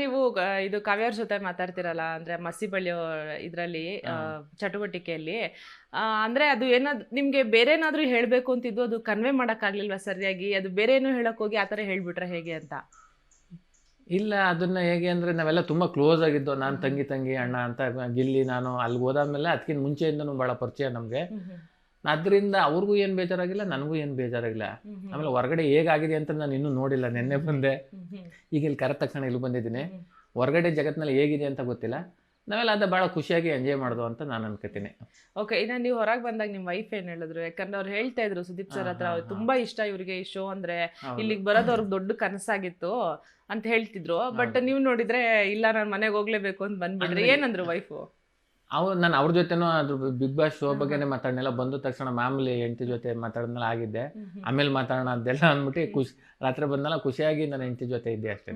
ನೀವು ಇದು ಕಾವ್ಯವ್ರ ಜೊತೆ ಮಾತಾಡ್ತಿರಲ್ಲ ಅಂದ್ರೆ ಮಸಿ ಬಳಿಯೋ ಇದ್ರಲ್ಲಿ ಚಟುವಟಿಕೆಯಲ್ಲಿ ಅಂದ್ರೆ ಅದು ಏನಾದ್ರು ನಿಮ್ಗೆ ಬೇರೆ ಏನಾದ್ರು ಹೇಳ್ಬೇಕು ಅಂತಿದ್ದು ಅದು ಕನ್ವೆ ಮಾಡಕ್ ಆಗ್ಲಿಲ್ವಾ ಸರಿಯಾಗಿ ಅದು ಬೇರೆ ಏನೋ ಹೇಳಕ್ ಹೋಗಿ ಆತರ ಹೇಳ್ಬಿಟ್ರೆ ಹೇಗೆ ಅಂತ ಇಲ್ಲ ಅದನ್ನ ಹೇಗೆ ಅಂದ್ರೆ ನಾವೆಲ್ಲ ತುಂಬಾ ಕ್ಲೋಸ್ ಆಗಿದ್ದು ನಾನು ತಂಗಿ ಅಣ್ಣ ಅಂತ ಗಿಲ್ಲಿ ನಾನು ಅಲ್ಲಿಗೆ ಹೋದಾದ್ಮೇಲೆ ಅದಕ್ಕಿಂತ ಮುಂಚೆಯಿಂದನೂ ಭಾಳ ಪರಿಚಯ ನಮಗೆ. ಅದರಿಂದ ಅವ್ರಿಗೂ ಏನು ಬೇಜಾರಾಗಿಲ್ಲ, ನನಗೂ ಏನು ಬೇಜಾರಾಗಿಲ್ಲ. ಆಮೇಲೆ ಹೊರಗಡೆ ಹೇಗಾಗಿದೆ ಅಂತ ನಾನು ಇನ್ನೂ ನೋಡಿಲ್ಲ, ನೆನ್ನೆ ಬಂದೆ, ಈಗ ಇಲ್ಲಿ ಕರೆದ ತಕ್ಷಣ ಇಲ್ಲಿ ಬಂದಿದ್ದೀನಿ. ಹೊರಗಡೆ ಜಗತ್ತಿನಲ್ಲಿ ಹೇಗಿದೆ ಅಂತ ಗೊತ್ತಿಲ್ಲ. ನಾವೆಲ್ಲ ಅದ ಭಾಳ ಖುಷಿಯಾಗಿ ಎಂಜಾಯ್ ಮಾಡೋದು ಅಂತ ನಾನು ಅನ್ಕೋತೀನಿ. ಓಕೆ, ಇನ್ನ ನೀವು ಹೊರಗೆ ಬಂದಾಗ ನಿಮ್ಮ ವೈಫ್ ಏನ್ ಹೇಳಿದ್ರು? ಯಾಕಂದ್ರೆ ಅವ್ರು ಹೇಳ್ತಾ ಇದ್ರು ಸುದೀಪ್ ಸರ್ ಹತ್ರ ತುಂಬಾ ಇಷ್ಟ ಇವ್ರಿಗೆ ಈ ಶೋ ಅಂದ್ರೆ, ಇಲ್ಲಿಗೆ ಬರೋದು ಅವ್ರಿಗೆ ದೊಡ್ಡ ಕನಸಾಗಿತ್ತು ಅಂತ ಹೇಳ್ತಿದ್ರು. ಬಟ್ ನೀವು ನೋಡಿದ್ರೆ ಇಲ್ಲ ನಾನು ಮನೆಗೆ ಹೋಗ್ಲೇಬೇಕು ಅಂತ ಬಂದ್ಬಿಡ್ರಿ. ಏನಂದ್ರು ವೈಫು? ನಾನು ಅವ್ರ ಜೊತೆನೂ ಅದ್ರ ಬಿಗ್ ಬಾಸ್ ಶೋ ಬಗ್ಗೆನೇ ಮಾತಾಡನೆಲ್ಲ. ಬಂದ ತಕ್ಷಣ ಮಾಮೂಲಿ ಹೆಂಡತಿ ಜೊತೆ ಮಾತಾಡಿದ್ಮೇಲೆ ಆಗಿದ್ದೆ, ಆಮೇಲೆ ಮಾತಾಡೋಣ ಅದೆಲ್ಲ ಅಂದ್ಬಿಟ್ಟು ರಾತ್ರಿ ಬಂದಲ್ಲ ಖುಷಿಯಾಗಿ ನನ್ನ ಹೆಂಡತಿ ಜೊತೆ ಇದ್ದೆ ಅಷ್ಟೇ.